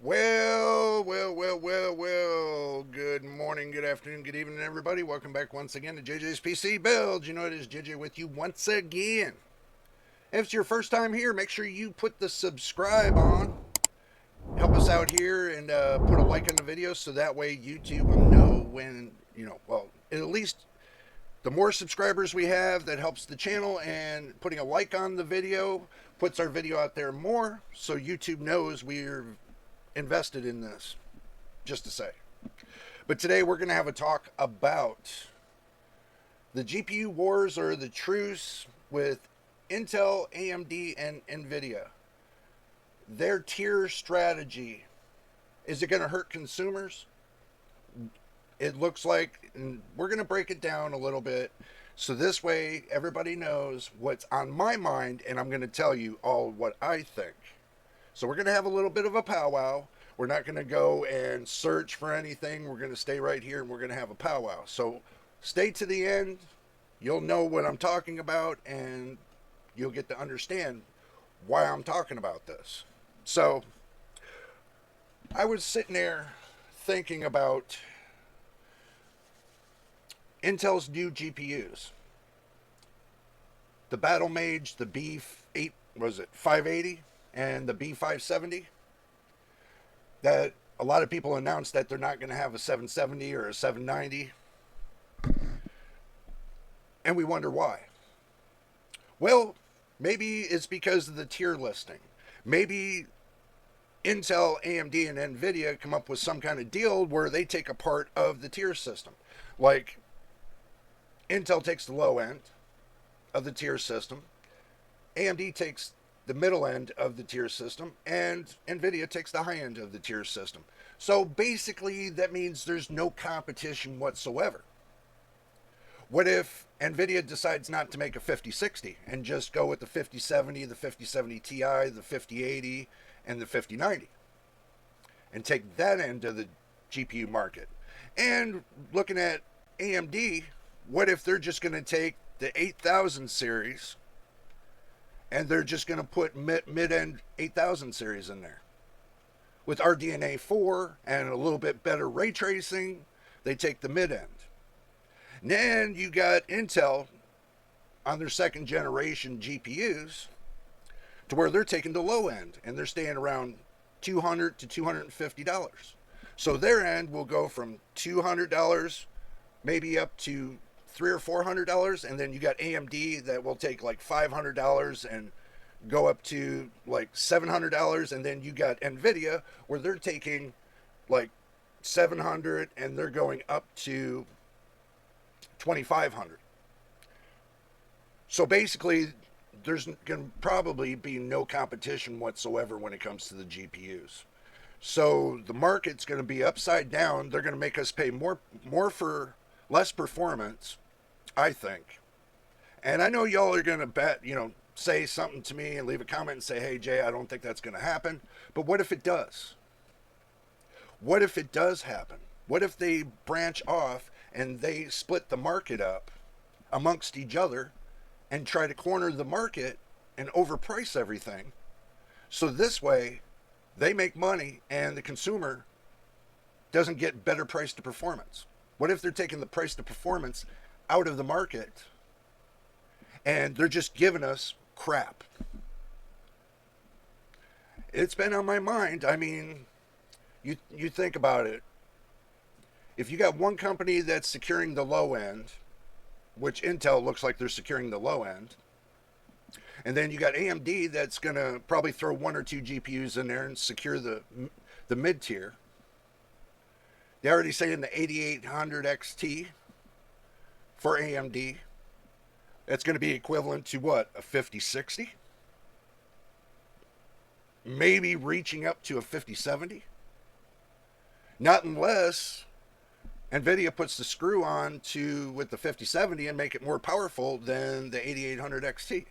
Well. Good morning, good afternoon, good evening, everybody. Welcome back once again to JJ's PC Build. You know it is JJ with you once again. If it's your first time here, make sure you put the subscribe on. Help us out here and put a like on the video so that way YouTube will know when, at least the more subscribers we have, that helps the channel, and putting a like on the video puts our video out there more so YouTube knows we're invested in this, just to say. But today we're going to have a talk about the GPU wars or the truce with Intel, AMD, and Nvidia. Their tier strategy. Is it going to hurt consumers? It looks like, and we're going to break it down a little bit so this way everybody knows what's on my mind, and I'm going to tell you all what I think. So we're going to have a little bit of a powwow. We're not going to go and search for anything. We're going to stay right here and we're going to have a powwow. So stay to the end. You'll know what I'm talking about and you'll get to understand why I'm talking about this. So I was sitting there thinking about Intel's new GPUs. The Battle Mage, the B8, was it 580, and the B570. That a lot of people announced that they're not going to have a 770 or a 790. And we wonder why. Well, maybe it's because of the tier listing. Maybe Intel, AMD, and Nvidia come up with some kind of deal where they take a part of the tier system. Like Intel takes the low end of the tier system, AMD takes the middle end of the tier system, and Nvidia takes the high end of the tier system. So basically, that means there's no competition whatsoever. What if Nvidia decides not to make a 5060 and just go with the 5070, the 5070 Ti, the 5080, and the 5090, and take that end of the GPU market? And looking at AMD, what if they're just going to take the 8000 series and they're just going to put mid-end 8000 series in there with RDNA 4 and a little bit better ray tracing? They take the mid-end. And then you got Intel on their second generation GPUs to where they're taking the low end and they're staying around $200 to $250. So their end will go from $200 maybe up to $300 or $400, and then you got AMD that will take like $500 and go up to like $700, and then you got Nvidia where they're taking like 700 and they're going up to 2500. So basically, there's going to probably be no competition whatsoever when it comes to the GPUs. So the market's going to be upside down. They're going to make us pay more for less performance, I think. And I know y'all are going to say something to me and leave a comment and say, hey, Jay, I don't think that's going to happen. But what if it does? What if it does happen? What if they branch off and they split the market up amongst each other and try to corner the market and overprice everything? So this way, they make money and the consumer doesn't get better price to performance. What if they're taking the price to performance out of the market and they're just giving us crap? It's been on my mind. I mean, you think about it. If you got one company that's securing the low end, which Intel looks like they're securing the low end, and then you got AMD that's going to probably throw one or two GPUs in there and secure the mid tier. They're already saying the 8800 XT for AMD. That's going to be equivalent to what? A 5060? Maybe reaching up to a 5070? Not unless Nvidia puts the screw on to with the 5070 and make it more powerful than the 8800 XT.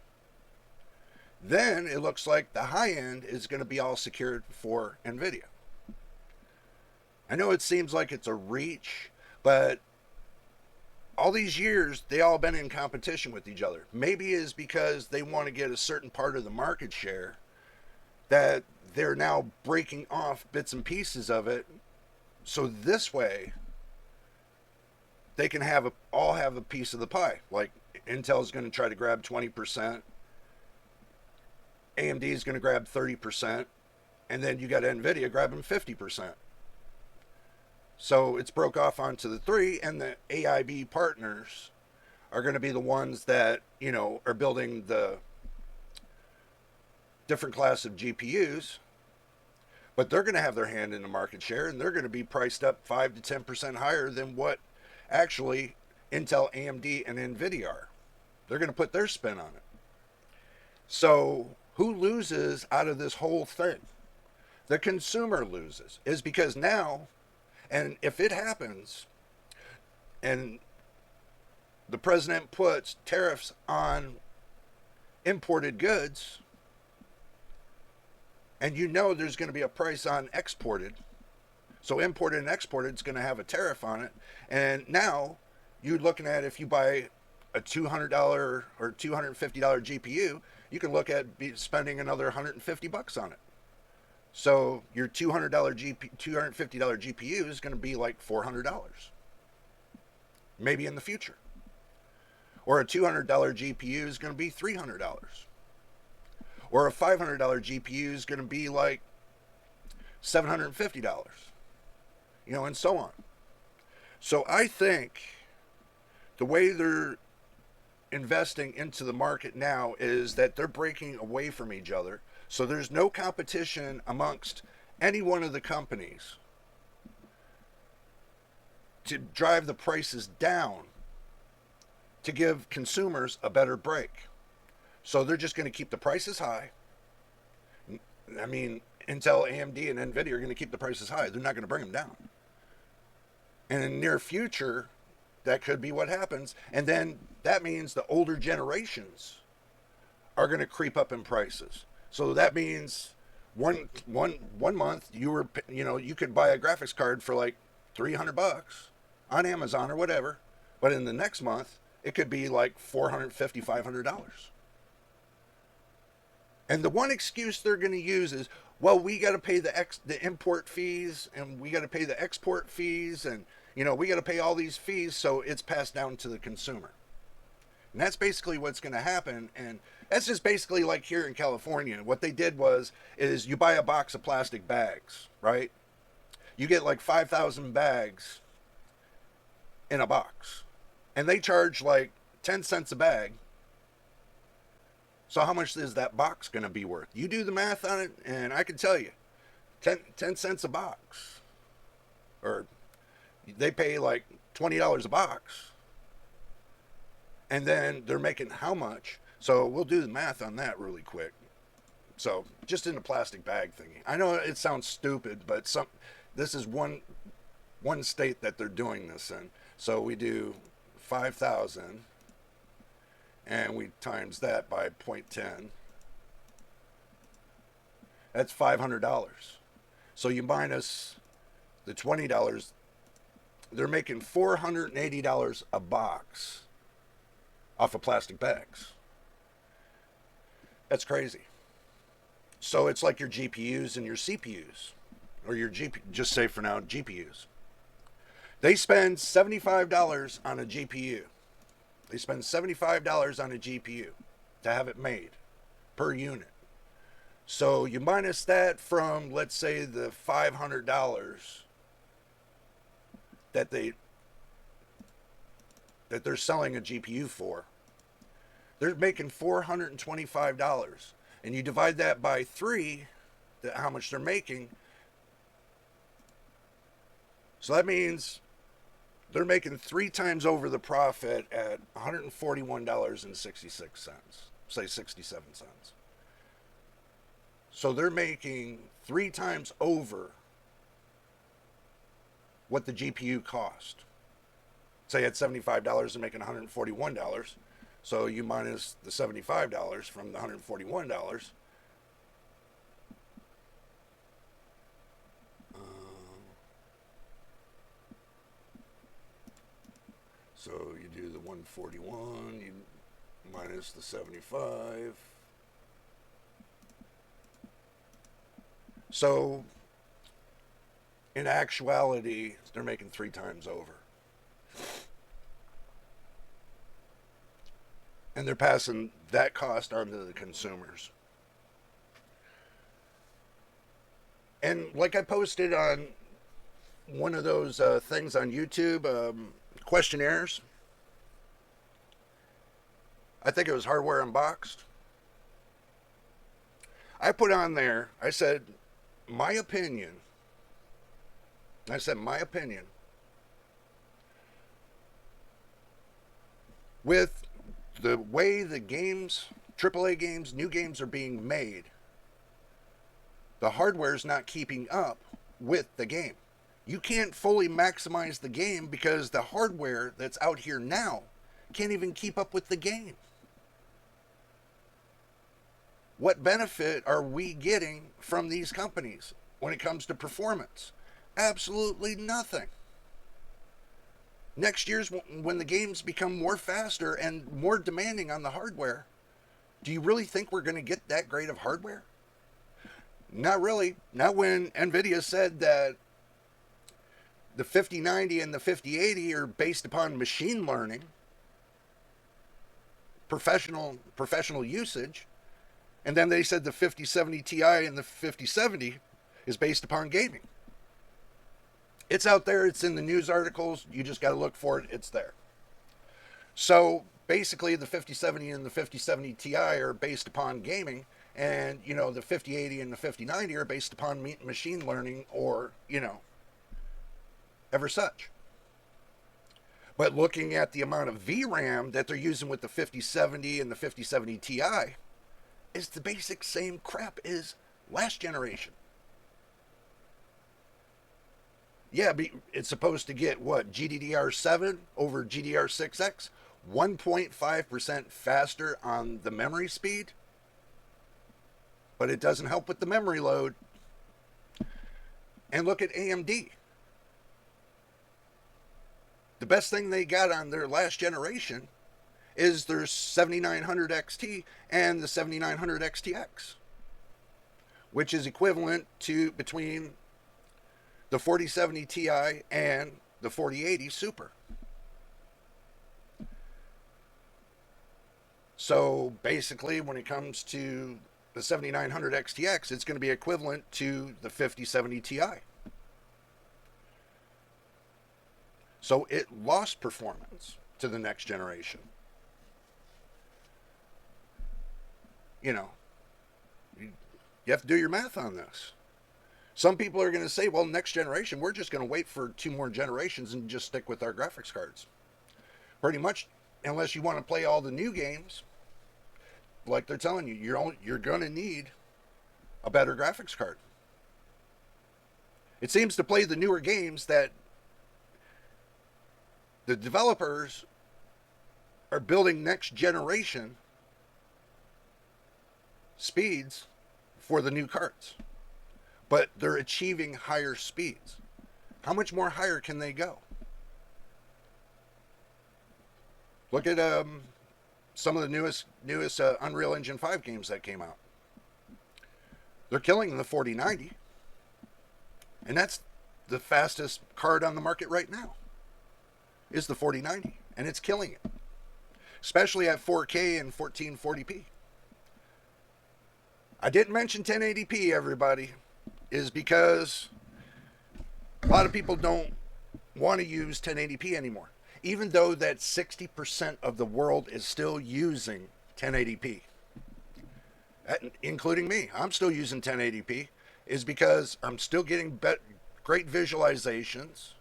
Then it looks like the high end is going to be all secured for Nvidia. I know it seems like it's a reach, but all these years they all been in competition with each other. Maybe it's because they want to get a certain part of the market share that they're now breaking off bits and pieces of it, so this way they can all have a piece of the pie. Like Intel's going to try to grab 20%, AMD is going to grab 30%, and then you got Nvidia grabbing 50%. So it's broke off onto the three, and the AIB partners are going to be the ones that, are building the different class of GPUs, but they're going to have their hand in the market share, and they're going to be priced up 5 to 10% higher than what actually Intel, AMD, and Nvidia are. They're going to put their spin on it. So who loses out of this whole thing? The consumer loses, is because now, and if it happens, and the president puts tariffs on imported goods, and there's going to be a price on exported. So imported and exported is going to have a tariff on it. And now you're looking at, if you buy a $200 or $250 GPU, you can look at spending another $150 on it. So your $250 GPU is going to be like $400, maybe in the future. Or a $200 GPU is going to be $300. Or a $500 GPU is going to be like $750, and so on. So I think the way they're investing into the market now is that they're breaking away from each other. So there's no competition amongst any one of the companies to drive the prices down to give consumers a better break. So they're just going to keep the prices high. I mean, Intel, AMD, and Nvidia are going to keep the prices high. They're not going to bring them down. And in the near future, that could be what happens. And then that means the older generations are going to creep up in prices. So that means one month you could buy a graphics card for like $300 on Amazon or whatever, but in the next month it could be like $450, $500. And the one excuse they're going to use is, well, we got to pay the import fees, and we got to pay the export fees, and we got to pay all these fees, so it's passed down to the consumer. And that's basically what's going to happen. And that's just basically like here in California. What they did is you buy a box of plastic bags, right? You get like 5,000 bags in a box. And they charge like 10 cents a bag. So how much is that box going to be worth? You do the math on it, and I can tell you, 10 cents a box. Or they pay like $20 a box. And then they're making how much? So we'll do the math on that really quick. So just in the plastic bag thingy. I know it sounds stupid, but this is one state that they're doing this in. So we do 5,000, and we times that by 0.10. That's $500. So you minus the $20, they're making $480 a box off of plastic bags. That's crazy. So it's like your GPUs and your CPUs, or just say for now, GPUs. They spend $75 on a GPU. They spend $75 on a GPU to have it made per unit. So you minus that from, let's say, the $500 that they're selling a GPU for. They're making $425. And you divide that by 3, how much they're making. So that means they're making 3 times over the profit at $141.66. Say 67 cents. So they're making 3 times over what the GPU cost. Say at $75, they're making $141. So you minus the $75 from the $141. So you do the 141, you minus the 75. So, in actuality, they're making 3 times over. And they're passing that cost on to the consumers. And like I posted on one of those things on YouTube, questionnaires, I think it was Hardware Unboxed. I put on there, I said, my opinion. I said, my opinion. With the way the games, AAA games, new games are being made, the hardware is not keeping up with the game. You can't fully maximize the game because the hardware that's out here now can't even keep up with the game. What benefit are we getting from these companies when it comes to performance? Absolutely nothing. Next year's when the games become more faster and more demanding on the hardware, do you really think we're going to get that great of hardware? Not really. Not when Nvidia said that the 5090 and the 5080 are based upon machine learning, professional usage, and then they said the 5070 Ti and the 5070 is based upon gaming. It's out there. It's in the news articles. You just got to look for it. It's there. So basically, the 5070 and the 5070 Ti are based upon gaming, and the 5080 and the 5090 are based upon machine learning, or ever such. But looking at the amount of VRAM that they're using with the 5070 and the 5070 Ti, is the basic same crap as last generation. Yeah, it's supposed to get what? GDDR7 over GDDR6X? 1.5% faster on the memory speed? But it doesn't help with the memory load. And look at AMD. The best thing they got on their last generation is their 7900 XT and the 7900 XTX, which is equivalent to between the 4070 Ti and the 4080 Super. So basically, when it comes to the 7900 XTX, it's going to be equivalent to the 5070 Ti. So it lost performance to the next generation. You have to do your math on this. Some people are going to say, well, next generation, we're just going to wait for 2 more generations and just stick with our graphics cards. Pretty much, unless you want to play all the new games, like they're telling you, you're going to need a better graphics card. It seems to play the newer games that the developers are building next generation speeds for the new cards, but they're achieving higher speeds. How much more higher can they go? Look at some of the newest Unreal Engine 5 games that came out. They're killing the 4090, and that's the fastest card on the market right now, is the 4090, and it's killing it, especially at 4K and 1440p. I didn't mention 1080p, everybody, is because a lot of people don't want to use 1080p anymore, even though that 60% of the world is still using 1080p, including me. I'm still using 1080p, is because I'm still getting great visualizations,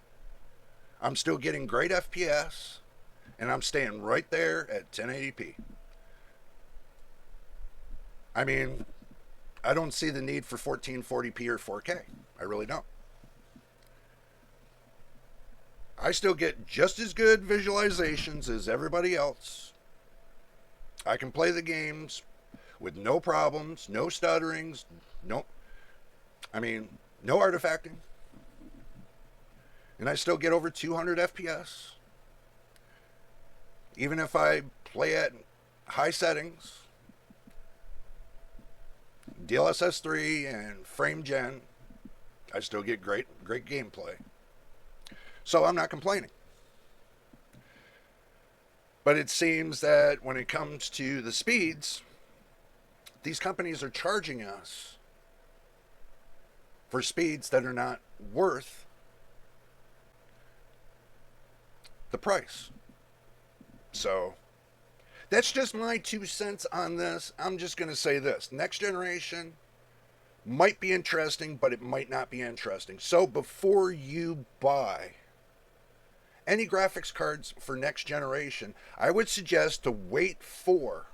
I'm still getting great FPS, and I'm staying right there at 1080p. I mean, I don't see the need for 1440p or 4K. I really don't. I still get just as good visualizations as everybody else. I can play the games with no problems, no stutterings, no artifacting. And I still get over 200 FPS. Even if I play at high settings. DLSS 3 and frame gen, I still get great gameplay. So I'm not complaining. But it seems that when it comes to the speeds, these companies are charging us for speeds that are not worth the price. So that's just my 2 cents on this. I'm just going to say this. Next generation might be interesting, but it might not be interesting. So before you buy any graphics cards for next generation, I would suggest to wait for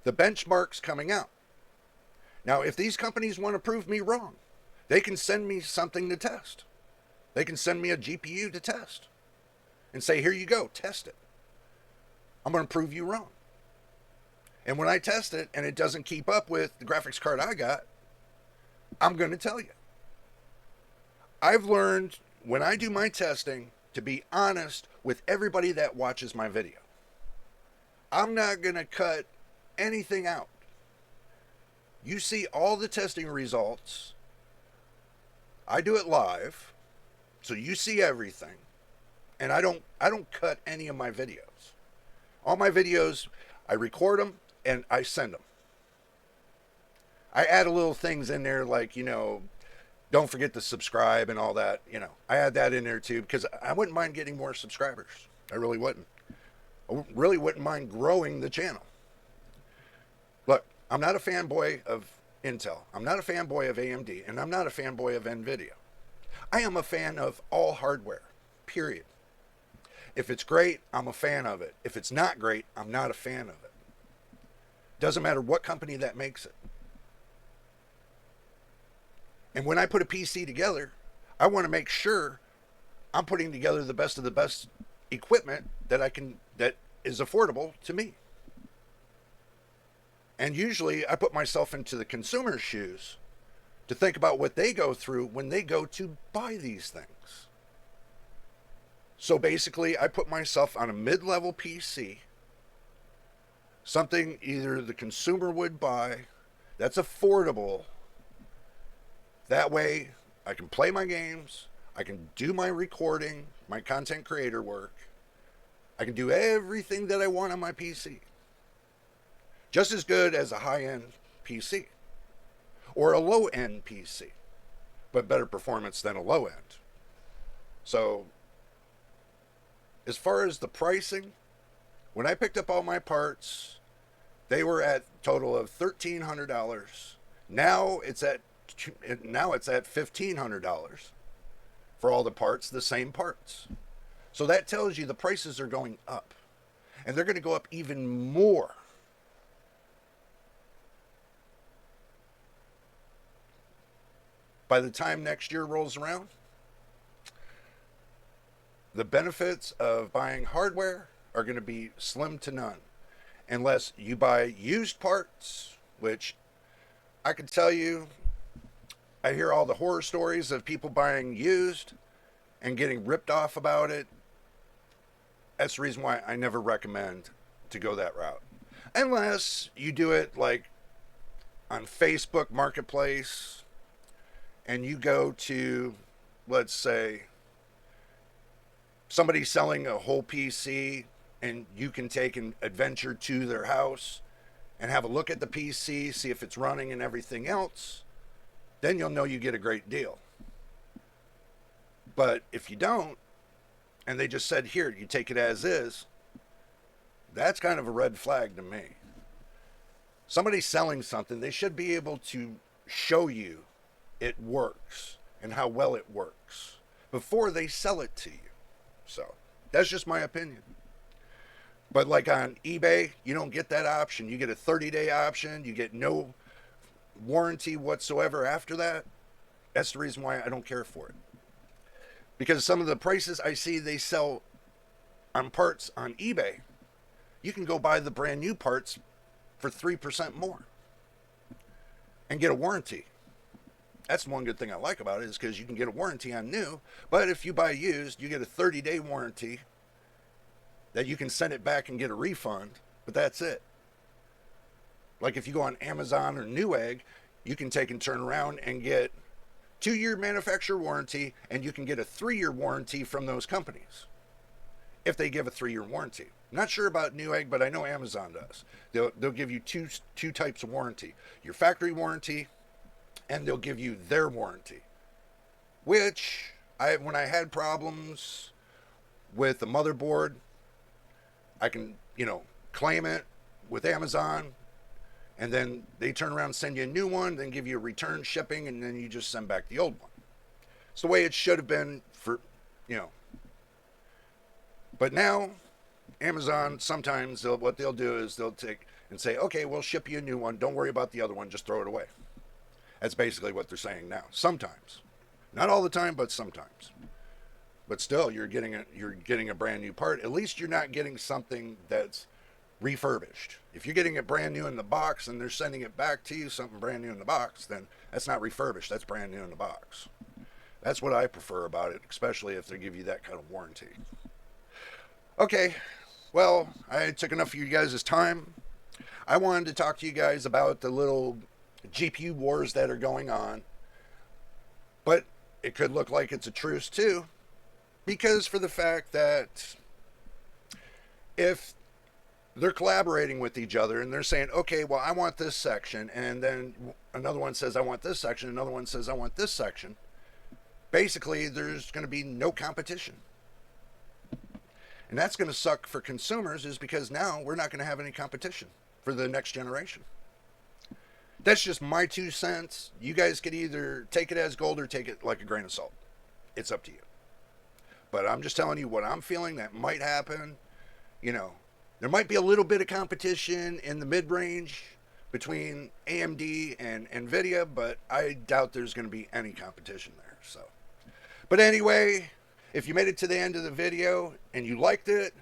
the benchmarks coming out. Now, if these companies want to prove me wrong, they can send me something to test. They can send me a GPU to test and say, here you go, test it. I'm going to prove you wrong. And when I test it and it doesn't keep up with the graphics card I got, I'm going to tell you. I've learned when I do my testing to be honest with everybody that watches my video. I'm not going to cut anything out. You see all the testing results. I do it live, so you see everything. And I don't cut any of my videos. All my videos, I record them and I send them. I add a little things in there like, don't forget to subscribe and all that. I add that in there too because I wouldn't mind getting more subscribers. I really wouldn't. I really wouldn't mind growing the channel. Look, I'm not a fanboy of Intel. I'm not a fanboy of AMD. And I'm not a fanboy of Nvidia. I am a fan of all hardware, period. If it's great, I'm a fan of it. If it's not great, I'm not a fan of it. Doesn't matter what company that makes it. And when I put a PC together, I want to make sure I'm putting together the best of the best equipment that is affordable to me. And usually I put myself into the consumer's shoes to think about what they go through when they go to buy these things. So basically, I put myself on a mid-level PC, something either the consumer would buy that's affordable. That way, I can play my games, I can do my recording, my content creator work, I can do everything that I want on my PC. Just as good as a high-end PC or a low-end PC, but better performance than a low-end. So, as far as the pricing, when I picked up all my parts, they were at a total of $1,300. Now it's at $1,500 for all the parts, the same parts. So that tells you the prices are going up. And they're going to go up even more. By the time next year rolls around, the benefits of buying hardware are going to be slim to none. Unless you buy used parts, which I can tell you, I hear all the horror stories of people buying used and getting ripped off about it. That's the reason why I never recommend to go that route. Unless you do it like on Facebook Marketplace and you go to, let's say, somebody selling a whole PC and you can take an adventure to their house and have a look at the PC, see if it's running and everything else, then you'll know you get a great deal. But if you don't, and they just said, here, you take it as is, that's kind of a red flag to me. Somebody selling something, they should be able to show you it works and how well it works before they sell it to you. So, that's just my opinion. But like on eBay, you don't get that option. You get a 30-day option. You get no warranty whatsoever after that. That's the reason why I don't care for it. Because some of the prices I see they sell on parts on eBay, you can go buy the brand new parts for 3% more and get a warranty. That's one good thing I like about it is because you can get a warranty on new, but if you buy used, you get a 30-day warranty that you can send it back and get a refund, but that's it. Like if you go on Amazon or Newegg, you can take and turn around and get 2-year manufacturer warranty, and you can get a 3-year warranty from those companies if they give a 3-year warranty. I'm not sure about Newegg, but I know Amazon does. They'll give you two types of warranty: your factory warranty, and they'll give you their warranty. Which when I had problems with the motherboard, I can claim it with Amazon, and then they turn around and send you a new one, then give you a return shipping, and then you just send back the old one. It's the way it should have been for. But now, Amazon, sometimes what they'll do is they'll take and say, okay, we'll ship you a new one. Don't worry about the other one. Just throw it away. That's basically what they're saying now. Sometimes. Not all the time, but sometimes. But still, you're getting a brand new part. At least you're not getting something that's refurbished. If you're getting it brand new in the box and they're sending it back to you, something brand new in the box, then that's not refurbished. That's brand new in the box. That's what I prefer about it, especially if they give you that kind of warranty. Okay, well, I took enough of you guys' time. I wanted to talk to you guys about the little GPU wars that are going on. But it could look like it's a truce too, because for the fact that if they're collaborating with each other and they're saying, okay, well, I want this section, and then another one says, I want this section, another one says, I want this section, basically there's going to be no competition. And that's going to suck for consumers, is because now we're not going to have any competition for the next generation. That's just my 2 cents. You guys could either take it as gold or take it like a grain of salt. It's up to you. But I'm just telling you what I'm feeling that might happen. There might be a little bit of competition in the mid-range between AMD and Nvidia, but I doubt there's going to be any competition there. But anyway, if you made it to the end of the video and you liked it,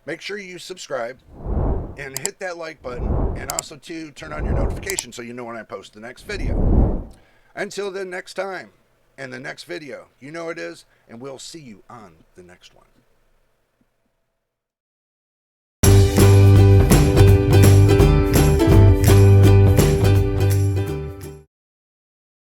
make sure you subscribe and hit that like button, and also to turn on your notifications so you know when I post the next video. Until the next time and the next video, you know it is, and we'll see you on the next one.